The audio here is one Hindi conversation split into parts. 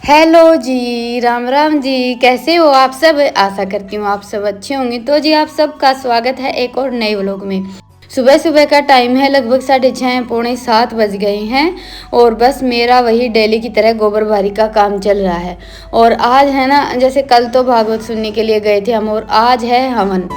हेलो जी, राम राम जी। कैसे हो आप सब? आशा करती हूँ आप सब अच्छे होंगे। तो जी आप सबका स्वागत है एक और नए व्लॉग में। सुबह सुबह का टाइम है, लगभग 6:30 पौने 7 बज गए हैं। और बस मेरा वही डेली की तरह गोबर बारी का काम चल रहा है। और आज है ना, जैसे कल तो भागवत सुनने के लिए गए थे हम, और आज है हवन।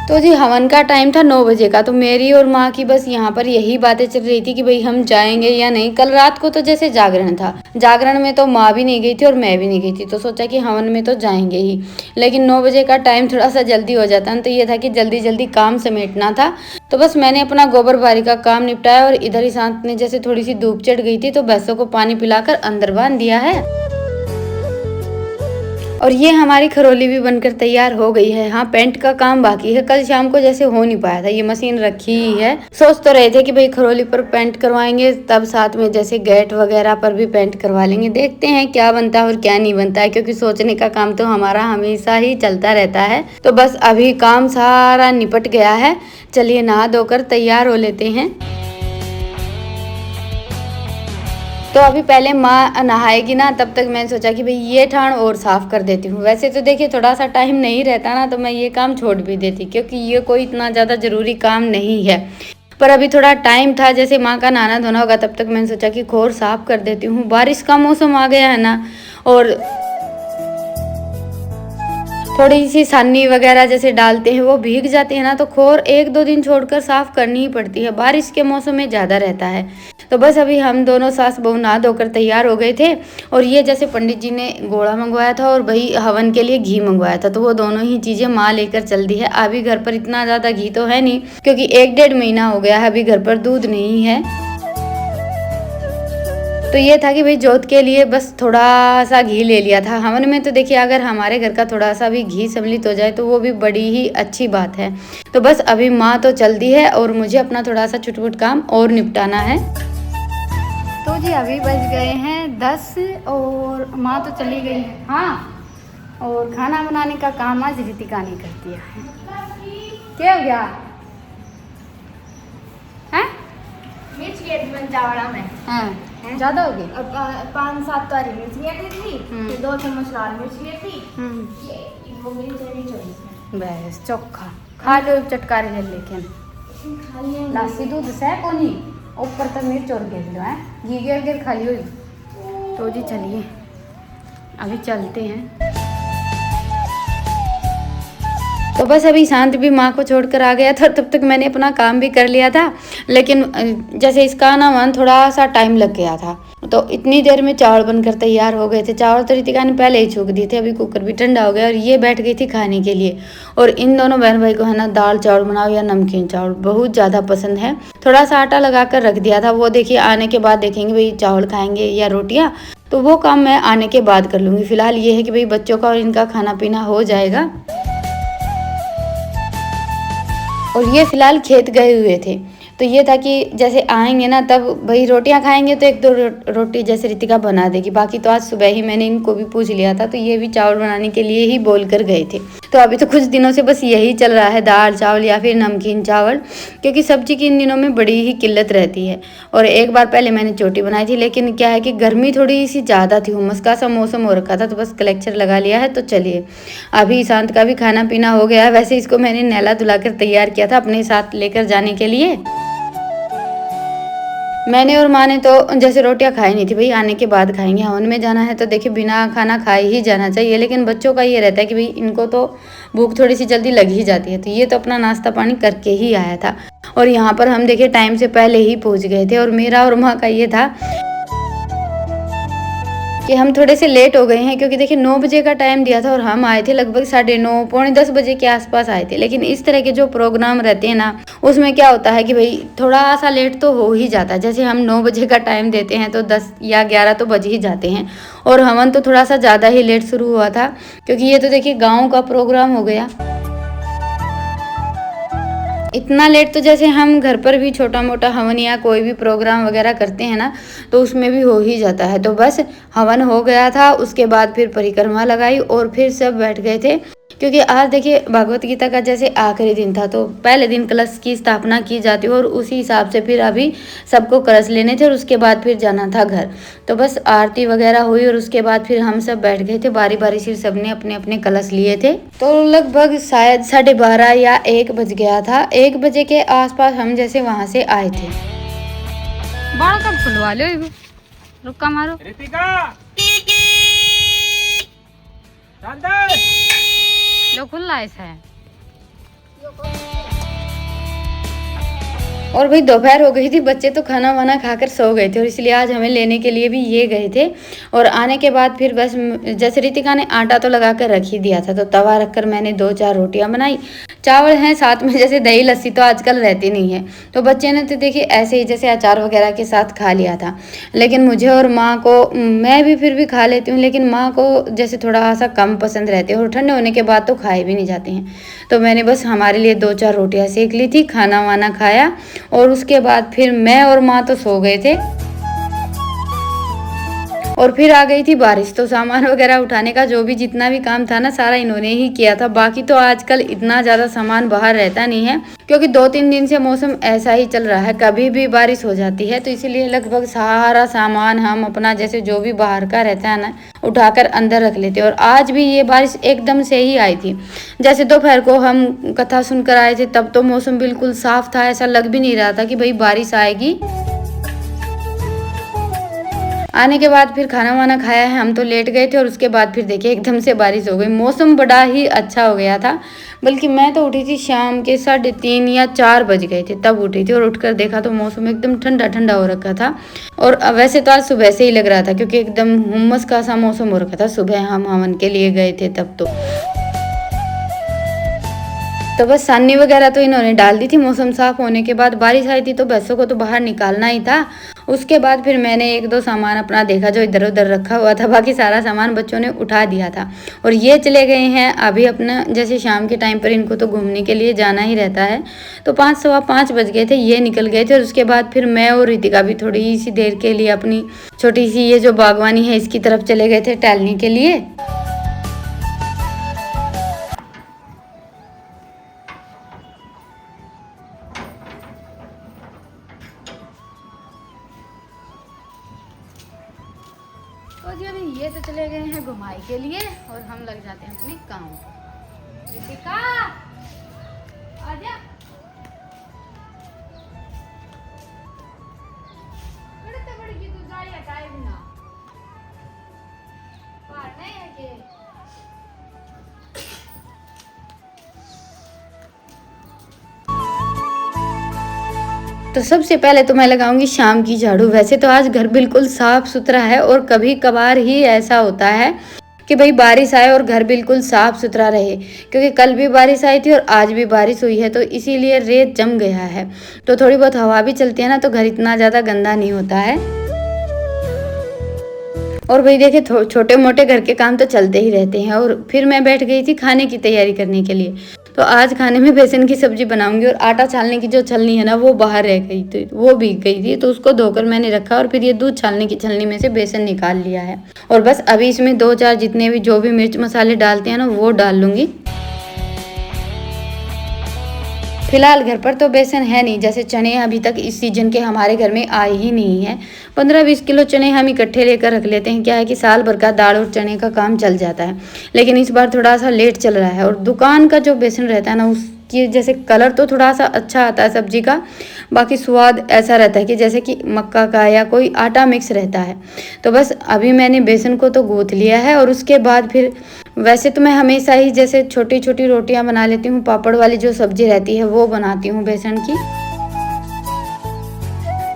तो जी हवन का टाइम था 9 बजे का। तो मेरी और माँ की बस यहाँ पर यही बातें चल रही थी कि भाई हम जाएंगे या नहीं। कल रात को तो जैसे जागरण था, जागरण में तो माँ भी नहीं गई थी और मैं भी नहीं गई थी, तो सोचा कि हवन में तो जाएंगे ही। लेकिन 9 बजे का टाइम थोड़ा सा जल्दी हो जाता ना, तो ये था कि जल्दी जल्दी काम समेटना था। तो बस मैंने अपना गोबर बारी का काम निपटाया, और इधर ही शांत ने जैसे थोड़ी सी धूप चढ़ गई थी तो भैंसों को पानी पिलाकर अंदर बांध दिया है। और ये हमारी खरोली भी बनकर तैयार हो गई है। हाँ, पेंट का काम बाकी है, कल शाम को जैसे हो नहीं पाया था, ये मशीन रखी ही है। सोच तो रहे थे कि भाई खरोली पर पेंट करवाएंगे, तब साथ में जैसे गेट वगैरह पर भी पेंट करवा लेंगे। देखते हैं क्या बनता है और क्या नहीं बनता है, क्योंकि सोचने का काम तो हमारा हमेशा ही चलता रहता है। तो बस अभी काम सारा निपट गया है। चलिए नहा धोकर तैयार हो लेते हैं। तो अभी पहले माँ नहाएगी ना, तब तक मैंने सोचा कि भाई ये ठाण और साफ़ कर देती हूँ। वैसे तो देखिए थोड़ा सा टाइम नहीं रहता ना, तो मैं ये काम छोड़ भी देती, क्योंकि ये कोई इतना ज़्यादा ज़रूरी काम नहीं है। पर अभी थोड़ा टाइम था, जैसे माँ का नहाना धोना होगा, तब तक मैंने सोचा कि खोर साफ़ कर देती हूँ। बारिश का मौसम आ गया है ना, और थोड़ी सी सानी वगैरह जैसे डालते हैं वो भीग जाती है ना, तो खोर 1-2 दिन छोड़कर साफ़ करनी ही पड़ती है। बारिश के मौसम में ज़्यादा रहता है। तो बस अभी हम दोनों सास बहू नहा धोकर तैयार हो गए थे। और ये जैसे पंडित जी ने गोड़ा मंगवाया था और भाई हवन के लिए घी मंगवाया था, तो वो दोनों ही चीज़ें माँ लेकर चल दी है। अभी घर पर इतना ज़्यादा घी तो है नहीं, क्योंकि 1-1.5 महीना हो गया है, अभी घर पर दूध नहीं है। तो ये था कि भाई जोत के लिए बस थोड़ा सा घी ले लिया था। हवन में तो देखिए अगर हमारे घर का थोड़ा सा भी घी सम्मिलित हो जाए तो वो भी बड़ी ही अच्छी बात है। तो बस अभी माँ तो चल दी है और मुझे अपना थोड़ा सा छुटपुट काम और निपटाना है। तो जी अभी बज गए हैं 10 और माँ तो चली गई है। हाँ, और खाना बनाने का काम आज रितिका ने कर दिया है। क्या हो गया है? मिर्च लिए चावड़ा में हाँ, ज़्यादा हो गई। 5-7 तो हरी मिर्च लिए थी, फिर 2 चम्मच लाल मिर्च लिए थी। वो मिर्च नहीं चाहिए बस चोखा खा लो चटकारे ले, लेकिन लासी दूध से कोनी ऊपर तक मिर्च और गिर लो है, घी गिर गिर खा लियो। तो जी चलिए अभी चलते हैं। तो बस अभी शांत भी माँ को छोड़कर आ गया था, तब तक मैंने अपना काम भी कर लिया था। लेकिन जैसे इसका ना मन थोड़ा सा टाइम लग गया था, तो इतनी देर में चावल बनकर तैयार हो गए थे। चावल तो रितिका ने पहले ही छूक दिए थे, अभी कुकर भी ठंडा हो गया और ये बैठ गई थी खाने के लिए। और इन दोनों बहन भाई को है ना दाल चावल बनाओ या नमकीन चावल बहुत ज़्यादा पसंद है। थोड़ा सा आटा लगा कर रख दिया था, वो देखिए आने के बाद देखेंगे भाई चावल खाएंगे या रोटियाँ, तो वो काम मैं आने के बाद कर लूँगी। फिलहाल ये है कि भाई बच्चों का और इनका खाना पीना हो जाएगा। और ये फिलहाल खेत गए हुए थे, तो ये था कि जैसे आएंगे ना तब भाई रोटियां खाएंगे, तो 1-2 रोटी जैसे रितिका बना देगी। बाकी तो आज सुबह ही मैंने इनको भी पूछ लिया था, तो ये भी चावल बनाने के लिए ही बोल कर गए थे। तो अभी तो कुछ दिनों से बस यही चल रहा है, दाल चावल या फिर नमकीन चावल, क्योंकि सब्जी की इन दिनों में बड़ी ही किल्लत रहती है। और एक बार पहले मैंने चोटी बनाई थी, लेकिन क्या है कि गर्मी थोड़ी सी ज़्यादा थी, उमस का सा मौसम हो रखा था, तो बस कलेक्चर लगा लिया है। तो चलिए अभी शांत का भी खाना पीना हो गया है। वैसे इसको मैंने नहला धुला कर तैयार किया था अपने साथ लेकर जाने के लिए। मैंने और माँ ने तो जैसे रोटियां खाई नहीं थी, भाई आने के बाद खाएंगे, हवन में जाना है तो देखिए बिना खाना खाए ही जाना चाहिए। लेकिन बच्चों का ये रहता है कि भाई इनको तो भूख थोड़ी सी जल्दी लग ही जाती है, तो ये तो अपना नाश्ता पानी करके ही आया था। और यहाँ पर हम देखिए टाइम से पहले ही पहुँच गए थे। और मेरा और माँ का ये था कि हम थोड़े से लेट हो गए हैं, क्योंकि देखिए 9 बजे का टाइम दिया था और हम आए थे लगभग 9:30 पौने 10 बजे के आसपास आए थे। लेकिन इस तरह के जो प्रोग्राम रहते हैं ना, उसमें क्या होता है कि भाई थोड़ा सा लेट तो हो ही जाता है। जैसे हम 9 बजे का टाइम देते हैं तो 10 या 11 तो बज ही जाते हैं। और हवन तो थोड़ा सा ज़्यादा ही लेट शुरू हुआ था, क्योंकि ये तो देखिए गाँव का प्रोग्राम हो गया। इतना लेट तो जैसे हम घर पर भी छोटा मोटा हवन या कोई भी प्रोग्राम वगैरह करते हैं ना, तो उसमें भी हो ही जाता है। तो बस हवन हो गया था, उसके बाद फिर परिक्रमा लगाई और फिर सब बैठ गए थे। क्योंकि आज देखिए भागवत गीता का जैसे आखिरी दिन था, तो पहले दिन कलश की स्थापना की जाती है और उसी हिसाब से फिर अभी सबको कलश लेने थे और उसके बाद फिर जाना था घर। तो बस आरती वगैरह हुई और उसके बाद फिर हम सब बैठ गए थे, बारी बारी से सबने अपने अपने कलश लिए थे। तो लगभग शायद 12:30 या 1 बज गया था। 1 बजे के आसपास हम जैसे वहां से आए थे। बाल कब खुलवा लो, रुका मारो रितिका लो खुला ऐसा है। और भाई दोपहर हो गई थी, बच्चे तो खाना वाना खाकर सो गए थे और इसलिए आज हमें लेने के लिए भी ये गए थे। और आने के बाद फिर बस जैसे रितिका ने आटा तो लगा कर रख ही दिया था, तो तवा रखकर मैंने 2-4 रोटियां बनाई, चावल हैं साथ में, जैसे दही लस्सी तो आजकल रहती नहीं है, तो बच्चे ने तो देखिए ऐसे ही जैसे अचार वगैरह के साथ खा लिया था। लेकिन मुझे और माँ को, मैं भी फिर भी खा लेती हूँ, लेकिन माँ को जैसे थोड़ा सा कम पसंद रहते हैं और ठंडे होने के बाद तो खाए भी नहीं जाते हैं। तो मैंने बस हमारे लिए 2-4 रोटियां सेक ली थी, खाना वाना खाया और उसके बाद फिर मैं और माँ तो सो गए थे। और फिर आ गई थी बारिश, तो सामान वगैरह उठाने का जो भी जितना भी काम था ना, सारा इन्होंने ही किया था। बाकी तो आजकल इतना ज़्यादा सामान बाहर रहता नहीं है, क्योंकि 2-3 दिन से मौसम ऐसा ही चल रहा है, कभी भी बारिश हो जाती है, तो इसीलिए लगभग सारा सामान हम अपना जैसे जो भी बाहर का रहता है ना, उठाकर अंदर रख लेते। और आज भी ये बारिश एकदम से ही आई थी। जैसे दोपहर को हम कथा सुनकर आए थे, तब तो मौसम बिल्कुल साफ था, ऐसा लग भी नहीं रहा था कि भाई बारिश आएगी। आने के बाद फिर खाना वाना खाया है, हम तो लेट गए थे और उसके बाद फिर देखिए एकदम से बारिश हो गई। मौसम बड़ा ही अच्छा हो गया था, बल्कि मैं तो उठी थी शाम के 3:30 या 4 बज गए थे, तब उठी थी और उठकर देखा तो मौसम एकदम ठंडा ठंडा हो रखा था। और वैसे तो आज सुबह से ही लग रहा था, क्योंकि एकदम हुम्मस का सा मौसम हो रखा था। सुबह हम हवन के लिए गए थे तब तो बस सानी वगैरह तो इन्होंने डाल दी थी। मौसम साफ होने के बाद बारिश आई थी, तो भैंसों को तो बाहर निकालना ही था। उसके बाद फिर मैंने 1-2 सामान अपना देखा जो इधर उधर रखा हुआ था, बाकी सारा सामान बच्चों ने उठा दिया था। और ये चले गए हैं अभी अपना, जैसे शाम के टाइम पर इनको तो घूमने के लिए जाना ही रहता है, तो 5-5:15 बज गए थे, ये निकल गए थे। और उसके बाद फिर मैं और रितिका भी थोड़ी सी देर के लिए अपनी छोटी सी ये जो बागवानी है इसकी तरफ चले गए थे टहलने के लिए। तो जी अभी ये तो चले गए हैं घुमाई के लिए और हम लग जाते हैं अपने काम। रितिका आजा, बड़ी की तू गाड़ी हटाए बिना पार नहीं है के। तो सबसे पहले तो मैं लगाऊंगी शाम की झाड़ू। वैसे तो आज घर बिल्कुल साफ सुथरा है और कभी कभार ही ऐसा होता है कि भाई बारिश आए और घर बिल्कुल साफ सुथरा रहे, क्योंकि कल भी बारिश आई थी और आज भी बारिश हुई है, तो इसीलिए रेत जम गया है। तो थोड़ी बहुत हवा भी चलती है ना, तो घर इतना ज़्यादा गंदा नहीं होता है। और भाई देखिए छोटे मोटे घर के काम तो चलते ही रहते हैं। और फिर मैं बैठ गई थी खाने की तैयारी करने के लिए। तो आज खाने में बेसन की सब्जी बनाऊंगी और आटा छानने की जो छलनी है ना वो बाहर रह गई थी, वो भीग गई थी, तो उसको धोकर मैंने रखा और फिर ये दूध छानने की छलनी में से बेसन निकाल लिया है। और बस अभी इसमें 2-4 जितने भी जो भी मिर्च मसाले डालते हैं ना वो डाल लूंगी। फिलहाल घर पर तो बेसन है नहीं, जैसे चने अभी तक इस सीजन के हमारे घर में आए ही नहीं है। 15-20 किलो चने हम इकट्ठे लेकर रख लेते हैं, क्या है कि साल भर का दाल और चने का काम चल जाता है। लेकिन इस बार थोड़ा सा लेट चल रहा है। और दुकान का जो बेसन रहता है ना, उसकी जैसे कलर तो थोड़ा सा अच्छा आता है सब्जी का, बाकी स्वाद ऐसा रहता है कि जैसे कि मक्का का या कोई आटा मिक्स रहता है। तो बस अभी मैंने बेसन को तो गूंथ लिया है और उसके बाद फिर वैसे तो मैं हमेशा ही जैसे छोटी छोटी रोटियां बना लेती हूँ, पापड़ वाली जो सब्जी रहती है वो बनाती हूँ बेसन की।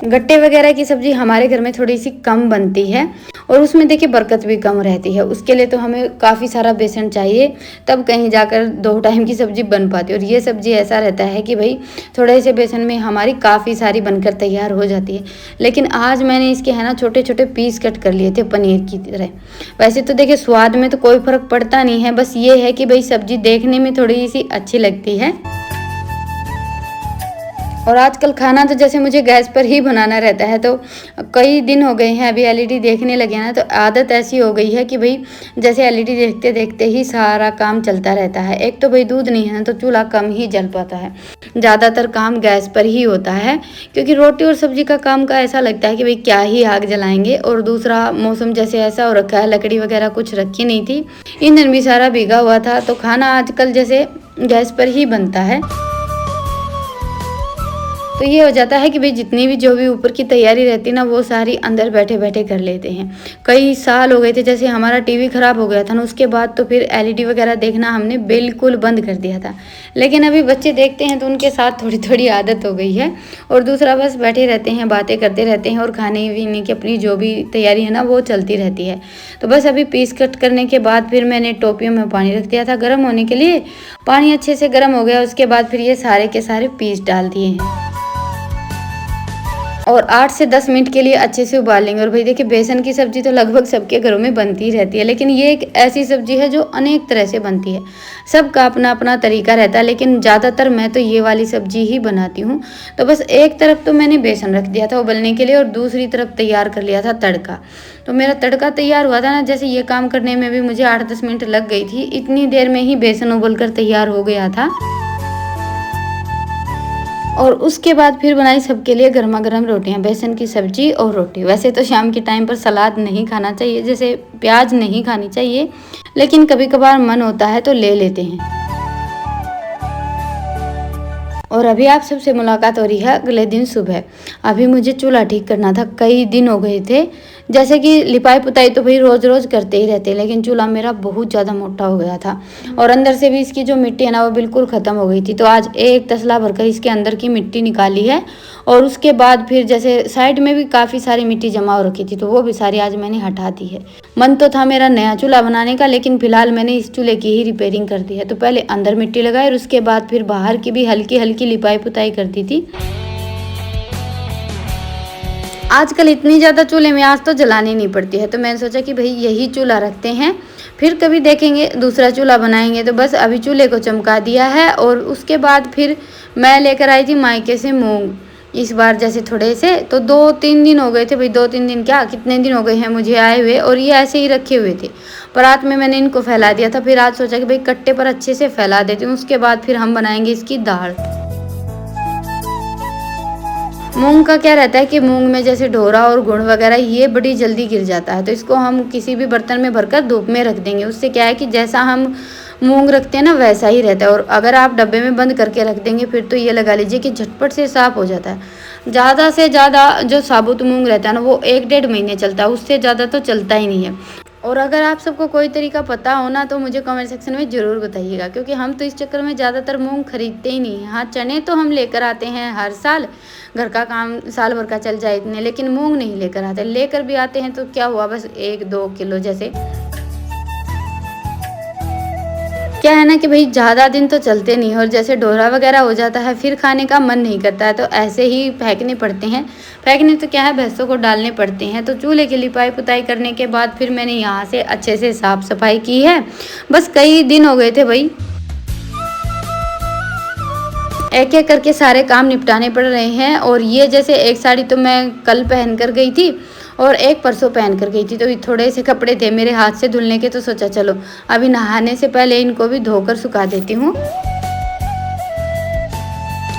गट्टे वगैरह की सब्जी हमारे घर में थोड़ी सी कम बनती है और उसमें देखिए बरकत भी कम रहती है। उसके लिए तो हमें काफ़ी सारा बेसन चाहिए, तब कहीं जाकर 2 टाइम की सब्जी बन पाती है। और ये सब्जी ऐसा रहता है कि भाई थोड़े से बेसन में हमारी काफ़ी सारी बनकर तैयार हो जाती है। लेकिन आज मैंने इसके है ना छोटे छोटे पीस कट कर लिए थे पनीर की तरह। वैसे तो देखिए स्वाद में तो कोई फ़र्क पड़ता नहीं है, बस ये है कि भाई सब्जी देखने में थोड़ी सी अच्छी लगती है। और आजकल खाना तो जैसे मुझे गैस पर ही बनाना रहता है, तो कई दिन हो गए हैं अभी एलईडी देखने लगे ना, तो आदत ऐसी हो गई है कि भाई जैसे एलईडी देखते देखते ही सारा काम चलता रहता है। एक तो भाई दूध नहीं है ना, तो चूल्हा कम ही जल पाता है, ज़्यादातर काम गैस पर ही होता है, क्योंकि रोटी और सब्जी का काम का ऐसा लगता है कि भाई क्या ही आग जलाएंगे। और दूसरा मौसम जैसे ऐसा हो रखा है, लकड़ी वगैरह कुछ रखी नहीं थी, ईंधन भी सारा भीगा हुआ था, तो खाना आजकल जैसे गैस पर ही बनता है। तो ये हो जाता है कि भाई जितनी भी जो भी ऊपर की तैयारी रहती है ना, वो सारी अंदर बैठे बैठे कर लेते हैं। कई साल हो गए थे, जैसे हमारा टीवी ख़राब हो गया था ना, उसके बाद तो फिर एलईडी वगैरह देखना हमने बिल्कुल बंद कर दिया था। लेकिन अभी बच्चे देखते हैं तो उनके साथ थोड़ी थोड़ी आदत हो गई है। और दूसरा बस बैठे रहते हैं, बातें करते रहते हैं, और खाने पीने की अपनी जो भी तैयारी है ना वो चलती रहती है। तो बस अभी पीस कट करने के बाद फिर मैंने टोपियों में पानी रख दिया था गर्म होने के लिए। पानी अच्छे से गर्म हो गया, उसके बाद फिर ये सारे के सारे पीस डाल दिए हैं और 8 से 10 मिनट के लिए अच्छे से उबाल लेंगे। और भाई देखिए, बेसन की सब्जी तो लगभग सबके घरों में बनती रहती है, लेकिन ये एक ऐसी सब्जी है जो अनेक तरह से बनती है। सबका अपना अपना तरीका रहता है, लेकिन ज़्यादातर मैं तो ये वाली सब्जी ही बनाती हूँ। तो बस एक तरफ तो मैंने बेसन रख दिया था उबलने के लिए, और दूसरी तरफ तैयार कर लिया था तड़का। तो मेरा तड़का तैयार हुआ था ना, जैसे ये काम करने में भी मुझे 8-10 मिनट लग गई थी, इतनी देर में ही बेसन उबल कर तैयार हो गया था। और उसके बाद फिर बनाई सबके लिए गर्मा गर्म रोटियां, बेसन की सब्जी और रोटी। वैसे तो शाम के टाइम पर सलाद नहीं खाना चाहिए, जैसे प्याज नहीं खानी चाहिए, लेकिन कभी कभार मन होता है तो ले लेते हैं। और अभी आप सबसे मुलाकात हो रही है अगले दिन सुबह। अभी मुझे चूल्हा ठीक करना था, कई दिन हो गए थे। जैसे कि लिपाई पुताई तो भाई रोज़ रोज़ करते ही रहते, लेकिन चूल्हा मेरा बहुत ज़्यादा मोटा हो गया था, और अंदर से भी इसकी जो मिट्टी है ना वो बिल्कुल ख़त्म हो गई थी। तो आज एक तसला भरकर इसके अंदर की मिट्टी निकाली है, और उसके बाद फिर जैसे साइड में भी काफ़ी सारी मिट्टी जमा हो रखी थी, तो वो भी सारी आज मैंने हटा दी है। मन तो था मेरा नया चूल्हा बनाने का, लेकिन फिलहाल मैंने इस चूल्हे की ही रिपेयरिंग कर दी है। तो पहले अंदर मिट्टी लगाई, और उसके बाद फिर बाहर की भी हल्की हल्की लिपाई पुताई कर दी थी। आजकल इतनी ज़्यादा चूल्हे में आग तो जलानी नहीं पड़ती है, तो मैंने सोचा कि भाई यही चूल्हा रखते हैं, फिर कभी देखेंगे दूसरा चूल्हा बनाएंगे। तो बस अभी चूल्हे को चमका दिया है, और उसके बाद फिर मैं लेकर आई थी मायके से मूंग। इस बार जैसे थोड़े से, तो 2-3 दिन हो गए थे भाई, 2-3 दिन क्या कितने दिन हो गए हैं मुझे आए हुए, और ये ऐसे ही रखे हुए थे। पर रात में मैंने इनको फैला दिया था, फिर आज सोचा कि भाई कट्टे पर अच्छे से फैला देती हूँ, उसके बाद फिर हम बनाएंगे इसकी दाल। मूंग का क्या रहता है कि मूंग में जैसे ढोरा और गुड़ वगैरह ये बड़ी जल्दी गिर जाता है, तो इसको हम किसी भी बर्तन में भरकर धूप में रख देंगे। उससे क्या है कि जैसा हम मूंग रखते हैं ना वैसा ही रहता है, और अगर आप डब्बे में बंद करके रख देंगे फिर तो ये लगा लीजिए कि झटपट से साफ़ हो जाता है। ज़्यादा से ज़्यादा जो साबुत मूंग रहता है ना वो 1-1.5 महीने चलता है, उससे ज़्यादा तो चलता ही नहीं है। और अगर आप सबको कोई तरीका पता हो ना तो मुझे कमेंट सेक्शन में ज़रूर बताइएगा, क्योंकि हम तो इस चक्कर में ज़्यादातर मूंग खरीदते ही नहीं हैं। हाँ, चने तो हम लेकर आते हैं हर साल, घर का काम साल भर का चल जाए इतने, लेकिन मूंग नहीं लेकर आते। लेकर भी आते हैं तो क्या हुआ, बस 1-2 किलो जैसे। क्या है ना कि भाई ज़्यादा दिन तो चलते नहीं, और जैसे डोरा वगैरह हो जाता है फिर खाने का मन नहीं करता है, तो ऐसे ही फेंकने पड़ते हैं। फेंकने तो क्या है, भैंसों को डालने पड़ते हैं। तो चूल्हे की लिपाई पुताई करने के बाद फिर मैंने यहाँ से अच्छे से साफ़ सफाई की है। बस कई दिन हो गए थे भाई, एक एक करके सारे काम निपटाने पड़ रहे हैं। और ये जैसे एक साड़ी तो मैं कल पहन कर गई थी, और एक परसों पहन कर गई थी, तो थोड़े से कपड़े थे मेरे हाथ से धुलने के, तो सोचा चलो अभी नहाने से पहले इनको भी धोकर सुखा देती हूँ।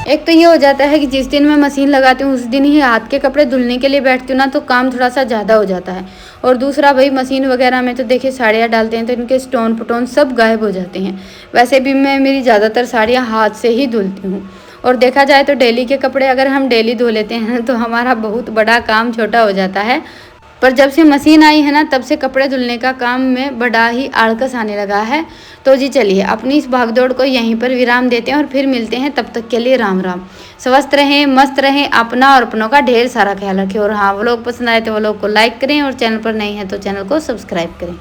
एक तो ये हो जाता है कि जिस दिन मैं मशीन लगाती हूँ उस दिन ही हाथ के कपड़े धुलने के लिए बैठती हूँ ना, तो काम थोड़ा सा ज़्यादा हो जाता है। और दूसरा भाई मशीन वगैरह में तो देखिए साड़ियाँ डालते हैं तो इनके स्टोन पटोन सब गायब हो जाते हैं। वैसे भी मैं मेरी ज़्यादातर साड़ियाँ हाथ से ही धुलती हूँ। और देखा जाए तो डेली के कपड़े अगर हम डेली धो लेते हैं तो हमारा बहुत बड़ा काम छोटा हो जाता है। पर जब से मशीन आई है ना तब से कपड़े धुलने का काम में बड़ा ही आलस आने लगा है। तो जी चलिए अपनी इस भागदौड़ को यहीं पर विराम देते हैं और फिर मिलते हैं। तब तक के लिए राम राम। स्वस्थ रहें, मस्त रहें, अपना और अपनों का ढेर सारा ख्याल रखें। और हाँ, व्लॉग पसंद आए तो व्लॉग को लाइक करें, और चैनल पर नए हैं तो चैनल को सब्सक्राइब करें।